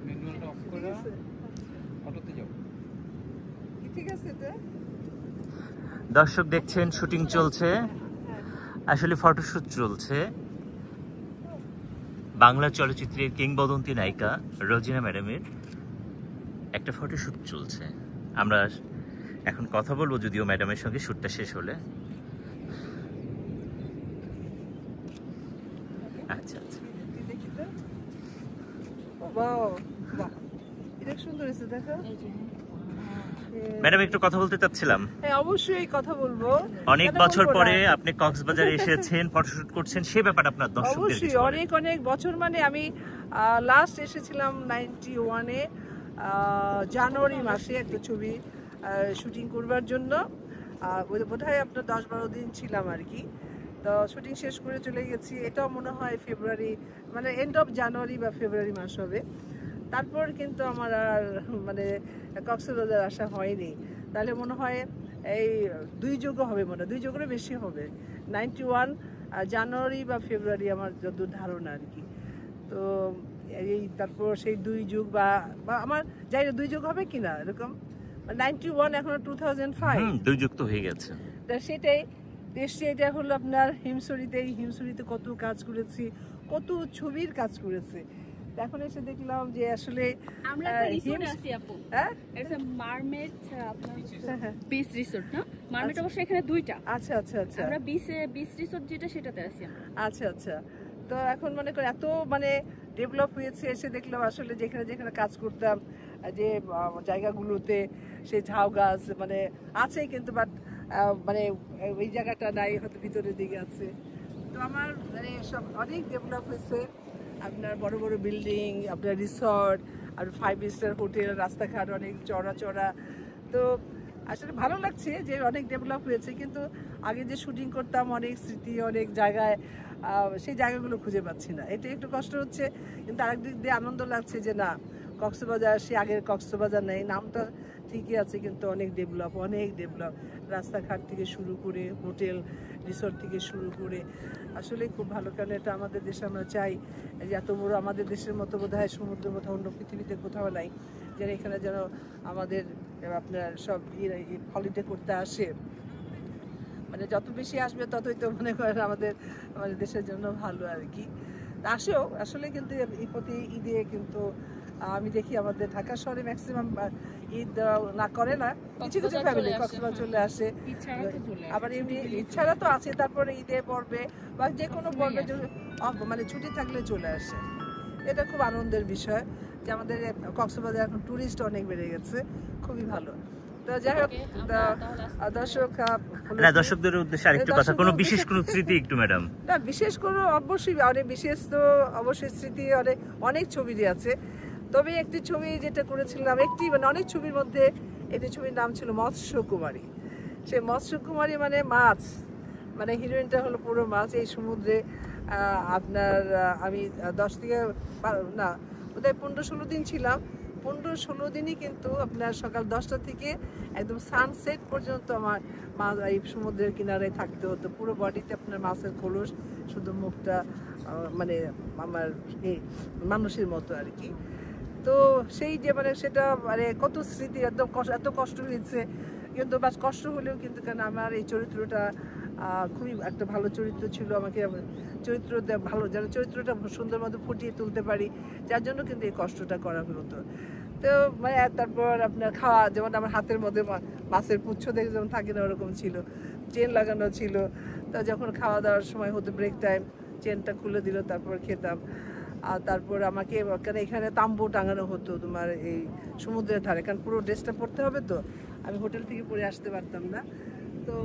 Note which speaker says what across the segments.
Speaker 1: ম্যানুয়ালটা of করে অটোতে যাও। ঠিক আছে এটা। দর্শক দেখছেন শুটিং চলছে, আসলে ফটোশুট চলছে। বাংলা চলচ্চিত্রের কিংবদন্তি নায়িকা রোজিনা ম্যাডামের একটা ফটোশুট চলছে। আমরা এখন কথা বলবো যদিও ম্যাডামের সঙ্গে শ্যুটটা শেষ হলে। আচ্ছা আচ্ছা, ম্যাডাম একটু কথা বলতে চাচ্ছিলাম।
Speaker 2: হ্যাঁ অবশ্যই কথা বলবো।
Speaker 1: অনেক বছর পরে আপনি কক্সবাজারে এসেছেন, ফটোশুট করছেন, সেই ব্যাপারটা আপনার দর্শকদের
Speaker 2: অবশ্যই অনেক বছর, মানে আমি লাস্ট এসেছিলাম 91-এ জানুয়ারি মাসে একটা ছবি শুটিং করবার জন্য। বোধহয় আপনার 10-12 দিন ছিলাম আর কি। তো শুটিং শেষ করে চলে গেছি, এটাও মনে হয় ফেব্রুয়ারি, মানে এন্ড অফ জানুয়ারি বা ফেব্রুয়ারি মাস হবে। তারপর কিন্তু আমার আর মানে কক্সবাজার আসা হয়নি। তাহলে মনে হয় এই 2 যুগ হবে, মনে হয় 2 যুগেরও বেশি হবে। 91 জানুয়ারি বা ফেব্রুয়ারি আমার যত ধারণা আর কি। তো এই তারপর সেই 2 যুগ বা আমার যাই না 2 যুগ হবে কিনা এরকম। 91 এখন 2005,
Speaker 1: 2 যুগ তো হয়ে গেছে।
Speaker 2: তা সেটাই দেশে। এটা হলো আপনার হিমসরিতে কত কাজ করেছি, কত ছবির কাজ করেছে। এখন এসে দেখলাম যে আসলে
Speaker 3: আমরা একটা রিসোর্টে আছি আপু। হ্যাঁ, এটা মারমেড আপনার বিচ রিসোর্ট না? মারমেড অবশ্য এখানে 2টা।
Speaker 2: আচ্ছা আচ্ছা আচ্ছা,
Speaker 3: আমরা বিচ রিসোর্ট যেটা সেটাতে আছি আমরা।
Speaker 2: আচ্ছা আচ্ছা। তো এখন মনে করি এত মানে ডেভেলপ হয়েছে, এসে দেখলাম আসলে যেখানে যেখানে কাজ করতাম যে জায়গাগুলোতে সেই ঝাউ গাছ মানে আছে কিন্তু বাট মানে ওই জায়গাটা নাই, হয়তো ভিতরের দিকে আছে। তো আমার মানে সব অনেক ডেভেলপ হয়েছে। আপনার বড় বড় বিল্ডিং, আপনার রিসর্ট, আর 5 স্টার হোটেল, রাস্তাঘাট অনেক চড়া। তো আসলে ভালো লাগছে যে অনেক ডেভেলপ হয়েছে, কিন্তু আগে যে শুটিং করতাম অনেক স্মৃতি, অনেক জায়গায়, সেই জায়গাগুলো খুঁজে পাচ্ছি না। এটা একটু কষ্ট হচ্ছে, কিন্তু আরেক দিক দিয়ে আনন্দ লাগছে যে না, কক্সবাজার সে আগের কক্সবাজার নেই, নামটা ঠিকই আছে কিন্তু অনেক ডেভেলপ। রাস্তাঘাট থেকে শুরু করে হোটেল রিসোর্ট থেকে শুরু করে আসলে খুব ভালো। কারণ এটা আমাদের দেশে আমরা চাই যে এত বড় আমাদের দেশের মতো বোধহয় সমুদ্র কোথাও অন্য পৃথিবীতে কোথাও নাই, যেন এখানে যেন আমাদের আপনার সব হলিডে করতে আসে। মানে যত বেশি আসবে ততই তো মনে করেন আমাদের দেশের জন্য ভালো আর কি। আসেও আসলে, কিন্তু প্রতি ঈদে কিন্তু আমি দেখি আমাদের ঢাকা শহরে ম্যাক্সিমাম ঈদ না করে না, কিছু কিছু ফ্যামিলি কক্সবাজার চলে আসে। আবার এমনি ইচ্ছারা তো আছে, তারপরে ঈদে পর্বে বা যে কোনো পর্বে মানে ছুটি থাকলে চলে আসে। এটা খুব আনন্দের বিষয় যে আমাদের কক্সবাজার এখন টুরিস্ট অনেক বেড়ে গেছে, খুবই ভালো। তো যাই হোক
Speaker 1: দর্শকদের উদ্দেশ্যে আরেকটু কথা, কোনো বিশেষ কোনো স্মৃতি একটু ম্যাডাম?
Speaker 2: না বিশেষ কোনো অবশ্যই অনেক বিশেষ, তো অবশ্যই স্মৃতি অনেক ছবিরই আছে। তবে একটি ছবি যেটা করেছিলাম, একটি মানে অনেক ছবির মধ্যে একটি ছবির নাম ছিল মৎস্যকুমারী। সেই মৎস্যকুমারী মানে মাছ, মানে হিরোইনটা হলো পুরো মাছ এই সমুদ্রে। আপনার আমি 10 থেকে না বোধহয় 15-16 দিন ছিলাম। 15-16 দিনই কিন্তু আপনার সকাল 10টা থেকে একদম সানসেট পর্যন্ত আমার মাছ এই সমুদ্রের কিনারে থাকতে হতো। পুরো বডিতে আপনার মাছের খোলস, শুধু মুখটা মানে আমার এই মানুষের মতো আর কি। তো সেই যে মানে সেটা মানে কত স্মৃতি, একদম এত কষ্ট হয়েছে, কিন্তু বাস কষ্ট হলেও কিন্তু কারণ আমার এই চরিত্রটা খুবই একটা ভালো চরিত্র ছিল। আমাকে চরিত্রটা ভালো, যেন চরিত্রটা সুন্দর মতো ফুটিয়ে তুলতে পারি, যার জন্য কিন্তু এই কষ্টটা করা হতো। তো মানে তারপর আপনার খাওয়া, যেমন আমার হাতের মধ্যে মাছের পুচ্ছ দেখে যেমন থাকে না, ওরকম ছিল, চেন লাগানো ছিল। তা যখন খাওয়া দাওয়ার সময় হতো ব্রেক টাইম, চেনটা খুলে দিল, তারপর খেতাম। আর তারপর আমাকে এখানে তাম্বু টাঙানো হতো তোমার এই সমুদ্রের ধারে, কারণ পুরো ড্রেসটা পরতে হবে, তো আমি হোটেল থেকে পরে আসতে পারতাম না। তো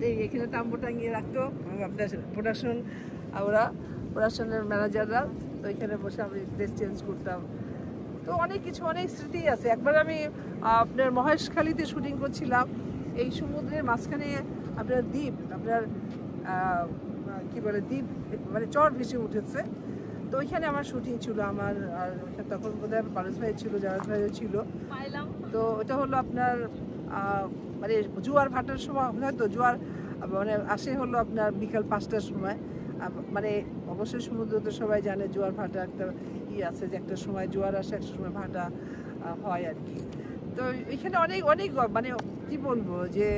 Speaker 2: এই এখানে তাম্বু টাঙিয়ে রাখতো আপনার প্রোডাকশনের ম্যানেজাররা, তো এখানে বসে আমি ড্রেস চেঞ্জ করতাম। তো অনেক কিছু, অনেক স্মৃতি আছে। একবার আমি আপনার মহেশখালীতে শুটিং করছিলাম, এই সমুদ্রের মাঝখানে আপনার দ্বীপ, আপনার কি বলে দ্বীপ, মানে চর ভেসে উঠেছে। তো ওইখানে আমার শুটিং ছিল। আমার তখন বোধহয় পারস ভাই ছিল, জাহাজ ভাই ছিল। তো ওটা হলো আপনার মানে জোয়ার ভাটার সময়, হয়তো জোয়ার মানে আসে হলো আপনার বিকাল 5টার সময়, মানে অবশ্যই সমুদ্র তো সবাই জানে জোয়ার ভাটা একটা আছে, যে একটা সময় জোয়ার আসে, একটা সময় ভাটা হয় আর কি। তো এখানে অনেক অনেক মানে কি বলবো যে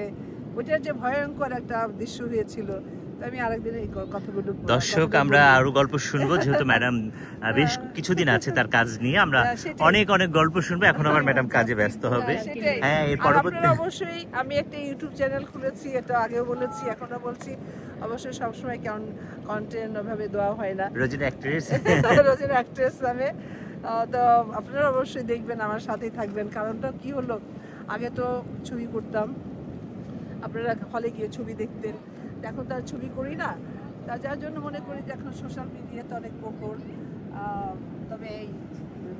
Speaker 2: ওইটার যে ভয়ঙ্কর একটা দৃশ্য হয়েছিল। তো আমি আরেকদিন এই কথাগুলো
Speaker 1: দর্শক আমরা আরো গল্প শুনবো, যেহেতু ম্যাডাম বেশ কিছুদিন আছে তার কাজ নিয়ে, আমরা অনেক অনেক গল্প শুনবো। এখন আবার ম্যাডাম কাজে ব্যস্ত হবে। হ্যাঁ, এর পরবর্তী
Speaker 2: অবশ্যই আমি একটা ইউটিউব চ্যানেল খুলেছি, এটা আগেও বলেছি এখনো বলছি, অবশ্যই সবসময় কন্টেন্ট ওভাবে দেওয়া হয় না।
Speaker 1: রোজিনা অ্যাক্ট্রেস,
Speaker 2: রোজিনা অ্যাক্ট্রেস নামে। তো আপনারা অবশ্যই দেখবেন, আমার সাথেই থাকবেন। কারণটা কি হলো, আগে তো ছবি করতাম, আপনারা হলে গিয়ে ছবি দেখতেন, এখন তো আর ছবি করি না। তা যার জন্য মনে করি যে এখন সোশ্যাল মিডিয়াতে অনেক প্রখর, তবে এই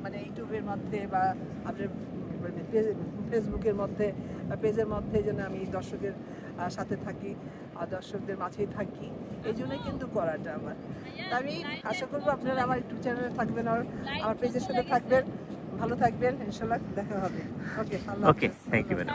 Speaker 2: মানে ইউটিউবের মধ্যে বা আপনার ফেসবুকের মধ্যে বা পেজের মধ্যে যেন আমি দর্শকের সাথে থাকি আর দর্শকদের মাঝেই থাকি, এই জন্যই কিন্তু করাটা আমার। আমি আশা করবো আপনারা আমার ইউটিউব চ্যানেলে থাকবেন আর আমার পেজের সাথে থাকবেন। ভালো থাকবেন, ইনশাল্লাহ দেখা হবে। ওকে,
Speaker 1: ওকে, থ্যাংক ইউ ম্যাডাম।